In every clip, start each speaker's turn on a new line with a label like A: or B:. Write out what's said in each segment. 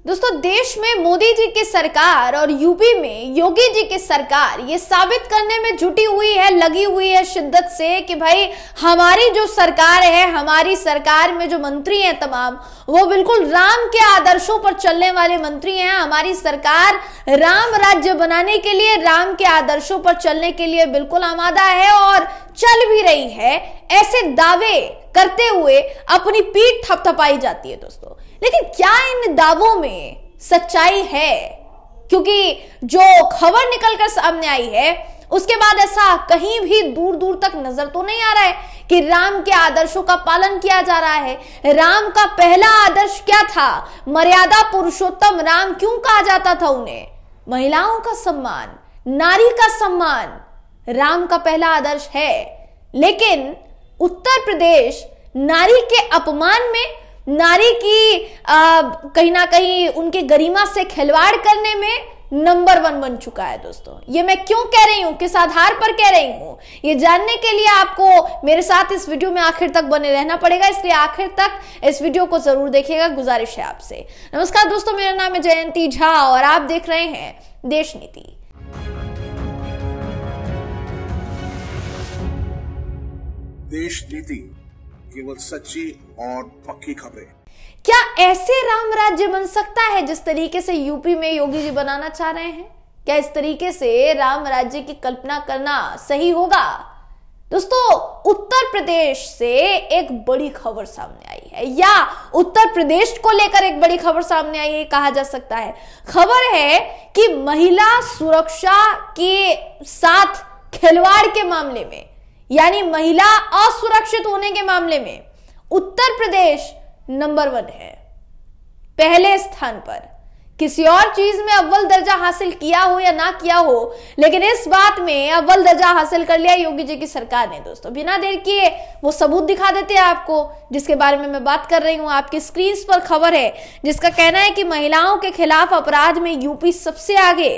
A: दोस्तों, देश में मोदी जी की सरकार और यूपी में योगी जी की सरकार ये साबित करने में जुटी हुई है, लगी हुई है शिद्दत से कि भाई हमारी जो सरकार है, हमारी सरकार में जो मंत्री हैं तमाम, वो बिल्कुल राम के आदर्शों पर चलने वाले मंत्री हैं। हमारी सरकार राम राज्य बनाने के लिए, राम के आदर्शों पर चलने के लिए बिल्कुल आमादा है और चल भी रही है। ऐसे दावे करते हुए अपनी पीठ थपथपाई जाती है दोस्तों। लेकिन क्या इन दावों में सच्चाई है? क्योंकि जो खबर निकलकर सामने आई है उसके बाद ऐसा कहीं भी दूर दूर तक नजर तो नहीं आ रहा है कि राम के आदर्शों का पालन किया जा रहा है। राम का पहला आदर्श क्या था? मर्यादा पुरुषोत्तम राम क्यों कहा जाता था उन्हें? महिलाओं का सम्मान, नारी का सम्मान राम का पहला आदर्श है। लेकिन उत्तर प्रदेश नारी के अपमान में, नारी की कहीं ना कहीं उनके गरिमा से खिलवाड़ करने में नंबर 1 बन चुका है दोस्तों। ये मैं क्यों कह रही हूं, किस आधार पर कह रही हूं, ये जानने के लिए आपको मेरे साथ इस वीडियो में आखिर तक बने रहना पड़ेगा, इसलिए आखिर तक इस वीडियो को जरूर देखिएगा, गुजारिश है आपसे। नमस्कार दोस्तों, मेरा नाम है जयंती झा और आप देख रहे हैं देश नीति।
B: देश नीति, केवल सच्ची और पक्की खबरें।
A: क्या ऐसे राम राज्य बन सकता है जिस तरीके से यूपी में योगी जी बनाना चाह रहे हैं? क्या इस तरीके से राम राज्य की कल्पना करना सही होगा? दोस्तों, उत्तर प्रदेश से एक बड़ी खबर सामने आई है, या उत्तर प्रदेश को लेकर एक बड़ी खबर सामने आई है कहा जा सकता है। खबर है कि महिला सुरक्षा के साथ खिलवाड़ के मामले में, यानी महिला असुरक्षित होने के मामले में उत्तर प्रदेश नंबर 1 है, पहले स्थान पर। किसी और चीज में अव्वल दर्जा हासिल किया हो या ना किया हो, लेकिन इस बात में अव्वल दर्जा हासिल कर लिया योगी जी की सरकार ने। दोस्तों, बिना देर किए वो सबूत दिखा देते हैं आपको, जिसके बारे में मैं बात कर रही हूं। आपकी स्क्रीन पर खबर है जिसका कहना है कि महिलाओं के खिलाफ अपराध में यूपी सबसे आगे।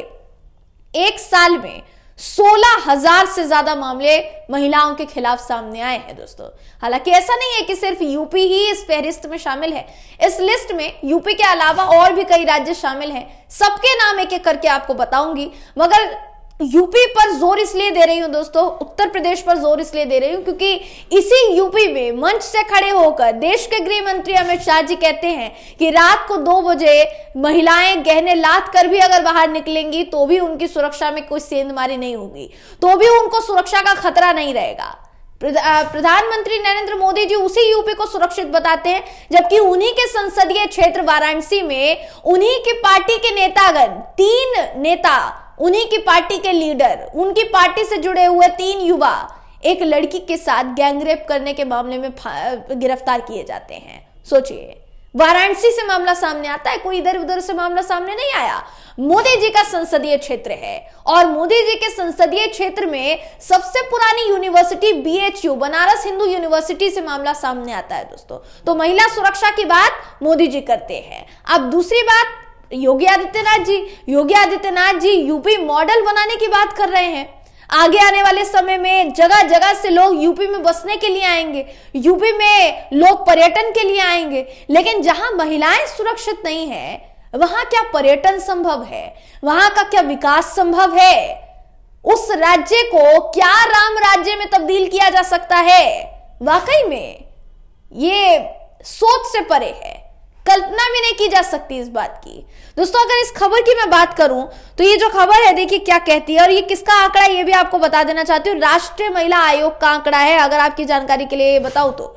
A: एक साल में 16,000 से ज्यादा मामले महिलाओं के खिलाफ सामने आए हैं दोस्तों। हालांकि ऐसा नहीं है कि सिर्फ यूपी ही इस फहरिस्त में शामिल है। इस लिस्ट में यूपी के अलावा और भी कई राज्य शामिल हैं। सबके नाम एक एक करके आपको बताऊंगी, मगर यूपी पर जोर इसलिए दे रही हूं दोस्तों, उत्तर प्रदेश पर जोर इसलिए दे रही हूं क्योंकि इसी यूपी में मंच से खड़े होकर देश के गृह मंत्री अमित शाह जी कहते हैं कि रात को 2 बजे महिलाएं गहने लाद कर भी अगर बाहर निकलेंगी तो भी उनकी सुरक्षा में कोई सेंधमारी नहीं होगी, तो भी उनको सुरक्षा का खतरा नहीं रहेगा। प्रधानमंत्री नरेंद्र मोदी जी उसी यूपी को सुरक्षित बताते हैं, जबकि उन्हीं के संसदीय क्षेत्र वाराणसी में उन्हीं की पार्टी के नेतागण, 3 नेता, उन्हीं की पार्टी के लीडर, उनकी पार्टी से जुड़े हुए 3 युवा एक लड़की के साथ गैंगरेप करने के मामले में गिरफ्तार किए जाते हैं। सोचिए, वाराणसी से मामला सामने आता है, कोई इधर उधर से मामला सामने नहीं आया। मोदी जी का संसदीय क्षेत्र है और मोदी जी के संसदीय क्षेत्र में सबसे पुरानी university BHU, Banaras Hindu university से मामला सामने आता है दोस्तों। तो महिला सुरक्षा की बात मोदी जी करते हैं। अब दूसरी बात, योगी आदित्यनाथ जी यूपी मॉडल बनाने की बात कर रहे हैं। आगे आने वाले समय में जगह जगह से लोग यूपी में बसने के लिए आएंगे, यूपी में लोग पर्यटन के लिए आएंगे। लेकिन जहां महिलाएं सुरक्षित नहीं है, वहां क्या पर्यटन संभव है? वहां का क्या विकास संभव है? उस राज्य को क्या राम राज्य में तब्दील किया जा सकता है? वाकई में ये सोच से परे है, कल्पना भी नहीं की जा सकती इस बात की। दोस्तों, अगर इस खबर की मैं बात करूं तो ये जो खबर है देखिए क्या कहती है, और ये किसका आंकड़ा है ये भी आपको बता देना चाहती हूँ। राष्ट्रीय महिला आयोग का आंकड़ा है, अगर आपकी जानकारी के लिए ये बताऊं तो।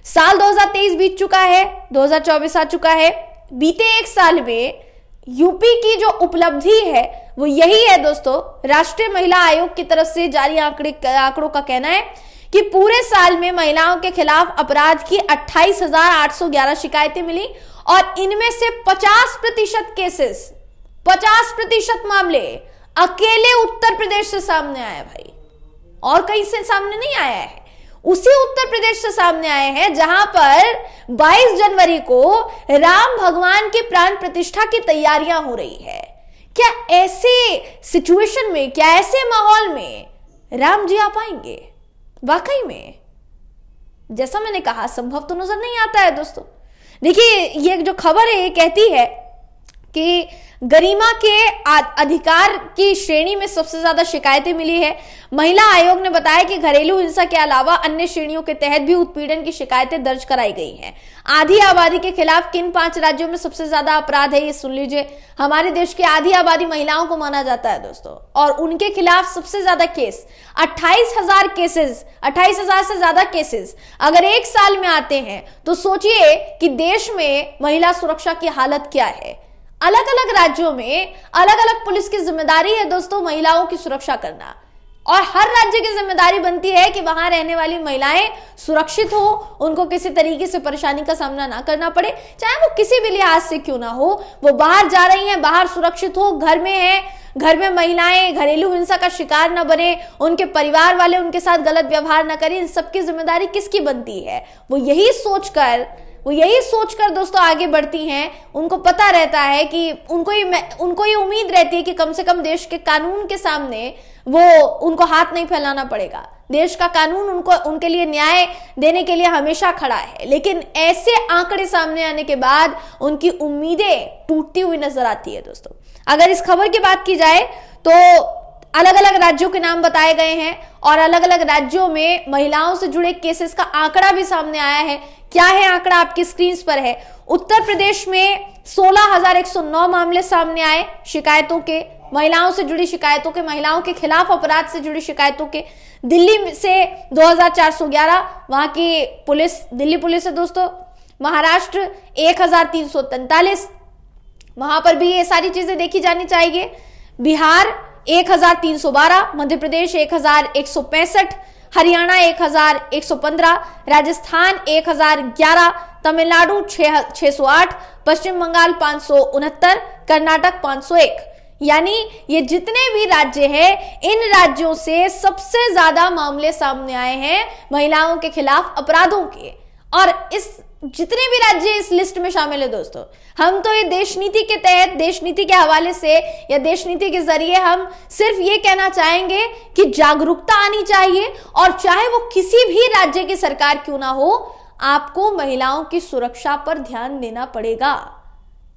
A: साल 2023 बीत चुका है, 2024 आ चुका है। बीते एक साल में यूपी की जो उपलब्धि है वो यही है दोस्तों। राष्ट्रीय महिला आयोग की तरफ से जारी आंकड़ों का कहना है कि पूरे साल में महिलाओं के खिलाफ अपराध की 28,811 शिकायतें मिली और इनमें से 50% केसेस, 50% मामले अकेले उत्तर प्रदेश से सामने आए भाई, और कहीं से सामने नहीं आया है। उसी उत्तर प्रदेश से सामने आए हैं जहां पर 22 जनवरी को राम भगवान की प्राण प्रतिष्ठा की तैयारियां हो रही है। क्या ऐसे सिचुएशन में, क्या ऐसे माहौल में राम जी आ पाएंगे? वाकई में जैसा मैंने कहा, संभव तो नजर नहीं आता है दोस्तों। देखिए, ये जो खबर है ये कहती है कि गरिमा के अधिकार की श्रेणी में सबसे ज्यादा शिकायतें मिली है। महिला आयोग ने बताया कि घरेलू हिंसा के अलावा अन्य श्रेणियों के तहत भी उत्पीड़न की शिकायतें दर्ज कराई गई हैं। आधी आबादी के खिलाफ किन 5 राज्यों में सबसे ज्यादा अपराध है, ये सुन लीजिए। हमारे देश की आधी आबादी महिलाओं को माना जाता है दोस्तों, और उनके खिलाफ सबसे ज्यादा केस 28,000 केसेस, 28,000 से ज्यादा केसेस अगर एक साल में आते हैं तो सोचिए कि देश में महिला सुरक्षा की हालत क्या है। अलग अलग राज्यों में अलग अलग पुलिस की जिम्मेदारी है दोस्तों महिलाओं की सुरक्षा करना, और हर राज्य की जिम्मेदारी बनती है कि वहां रहने वाली महिलाएं सुरक्षित हो, उनको किसी तरीके से परेशानी का सामना ना करना पड़े, चाहे वो किसी भी लिहाज से क्यों ना हो। वो बाहर जा रही हैं, बाहर सुरक्षित हो, घर में है, घर में महिलाएं घरेलू हिंसा का शिकार न बने, उनके परिवार वाले उनके साथ गलत व्यवहार न करें। इन सबकी जिम्मेदारी किसकी बनती है? वो यही सोचकर दोस्तों आगे बढ़ती हैं। उनको पता रहता है कि उनको ये उम्मीद रहती है कि कम से कम देश के कानून के सामने उनको हाथ नहीं फैलाना पड़ेगा। देश का कानून उनके लिए न्याय देने के लिए हमेशा खड़ा है। लेकिन ऐसे आंकड़े सामने आने के बाद उनकी उम्मीदें टूटती हुई नजर आती है दोस्तों। अगर इस खबर की बात की जाए तो अलग अलग राज्यों के नाम बताए गए हैं, और अलग अलग राज्यों में महिलाओं से जुड़े केसेस का आंकड़ा भी सामने आया है। क्या है आंकड़ा? आपकी स्क्रीन पर है। उत्तर प्रदेश में 16,109 मामले सामने आए शिकायतों के, महिलाओं से जुड़ी शिकायतों के, महिलाओं के खिलाफ अपराध से जुड़ी शिकायतों के। दिल्ली से 2,411, वहां की पुलिस, दिल्ली पुलिस है दोस्तों। महाराष्ट्र 1,343, वहां पर भी ये सारी चीजें देखी जानी चाहिए। बिहार 1,312, मध्य प्रदेश 1,165, हरियाणा 1,115, राजस्थान 1,011, तमिलनाडु 608, पश्चिम बंगाल 569, कर्नाटक 501। यानी ये जितने भी राज्य हैं, इन राज्यों से सबसे ज्यादा मामले सामने आए हैं महिलाओं के खिलाफ अपराधों के। और इस जितने भी राज्य इस लिस्ट में शामिल है दोस्तों, हम तो ये देश नीति के तहत, देश नीति के हवाले से या देश नीति के जरिए हम सिर्फ ये कहना चाहेंगे कि जागरूकता आनी चाहिए, और चाहे वो किसी भी राज्य की सरकार क्यों ना हो, आपको महिलाओं की सुरक्षा पर ध्यान देना पड़ेगा।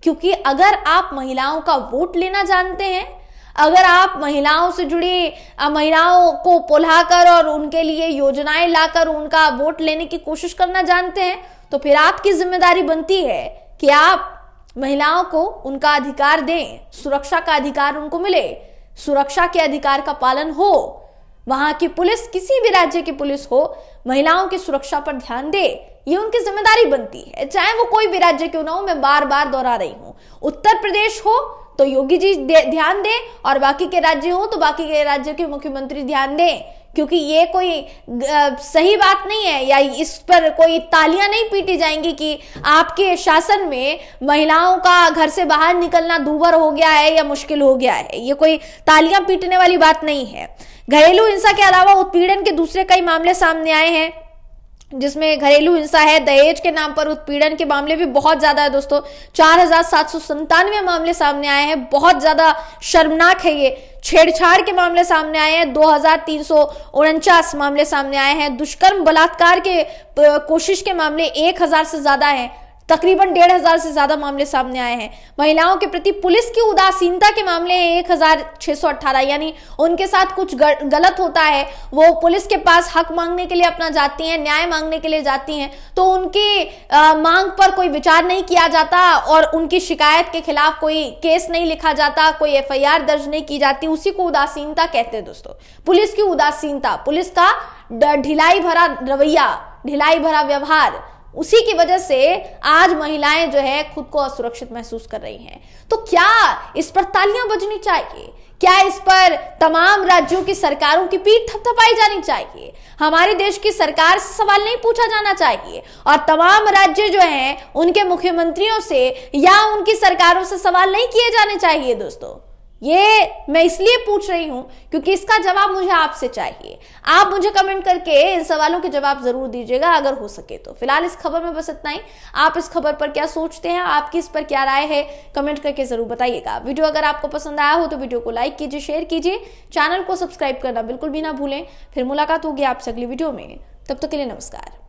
A: क्योंकि अगर आप महिलाओं का वोट लेना जानते हैं, अगर आप महिलाओं से जुड़ी महिलाओं को पुल्हाकर और उनके लिए योजनाएं लाकर उनका वोट लेने की कोशिश करना जानते हैं, तो फिर आपकी जिम्मेदारी बनती है कि आप महिलाओं को उनका अधिकार दें, सुरक्षा का अधिकार उनको मिले, सुरक्षा के अधिकार का पालन हो। वहां की पुलिस, किसी भी राज्य की पुलिस हो, महिलाओं की सुरक्षा पर ध्यान दे, ये उनकी जिम्मेदारी बनती है, चाहे वो कोई भी राज्य क्यों ना हो। मैं बार बार दोहरा रही हूं, उत्तर प्रदेश हो तो योगी जी ध्यान दें, और बाकी के राज्य हो तो बाकी के राज्य के मुख्यमंत्री ध्यान दें। क्योंकि ये कोई सही बात नहीं है, या इस पर कोई तालियां नहीं पीटी जाएंगी कि आपके शासन में महिलाओं का घर से बाहर निकलना दूभर हो गया है या मुश्किल हो गया है। ये कोई तालियां पीटने वाली बात नहीं है। घरेलू हिंसा के अलावा उत्पीड़न के दूसरे कई मामले सामने आए हैं, जिसमें घरेलू हिंसा है, दहेज के नाम पर उत्पीड़न के मामले भी बहुत ज्यादा है दोस्तों। 4,797 मामले सामने आए हैं, बहुत ज्यादा शर्मनाक है ये। छेड़छाड़ के मामले सामने आए हैं, 2,349 मामले सामने आए हैं। दुष्कर्म बलात्कार के कोशिश के मामले 1,000 से ज्यादा हैं, तकरीबन 1,500 से ज्यादा मामले सामने आए हैं। महिलाओं के प्रति पुलिस की उदासीनता के मामले हैं 1,618, यानी उनके साथ कुछ गलत होता है, वो पुलिस के पास हक मांगने के लिए अपना जाती हैं, न्याय मांगने के लिए जाती हैं, तो उनकी मांग पर कोई विचार नहीं किया जाता और उनकी शिकायत के खिलाफ कोई केस नहीं लिखा जाता, कोई FIR दर्ज नहीं की जाती। उसी को उदासीनता कहते हैं दोस्तों, पुलिस की उदासीनता, पुलिस का ढिलाई भरा रवैया, ढिलाई भरा व्यवहार। उसी की वजह से आज महिलाएं जो है खुद को असुरक्षित महसूस कर रही हैं। तो क्या इस पर तालियां बजनी चाहिए? क्या इस पर तमाम राज्यों की सरकारों की पीठ थपथपाई जानी चाहिए? हमारे देश की सरकार से सवाल नहीं पूछा जाना चाहिए, और तमाम राज्य जो हैं उनके मुख्यमंत्रियों से या उनकी सरकारों से सवाल नहीं किए जाने चाहिए दोस्तों। ये मैं इसलिए पूछ रही हूं क्योंकि इसका जवाब मुझे आपसे चाहिए। आप मुझे कमेंट करके इन सवालों के जवाब जरूर दीजिएगा अगर हो सके तो। फिलहाल इस खबर में बस इतना ही। आप इस खबर पर क्या सोचते हैं, आपकी इस पर क्या राय है, कमेंट करके जरूर बताइएगा। वीडियो अगर आपको पसंद आया हो तो वीडियो को लाइक कीजिए, शेयर कीजिए, चैनल को सब्सक्राइब करना बिल्कुल भी ना भूलें। फिर मुलाकात होगी आपसे अगली वीडियो में, तब तक के लिए नमस्कार।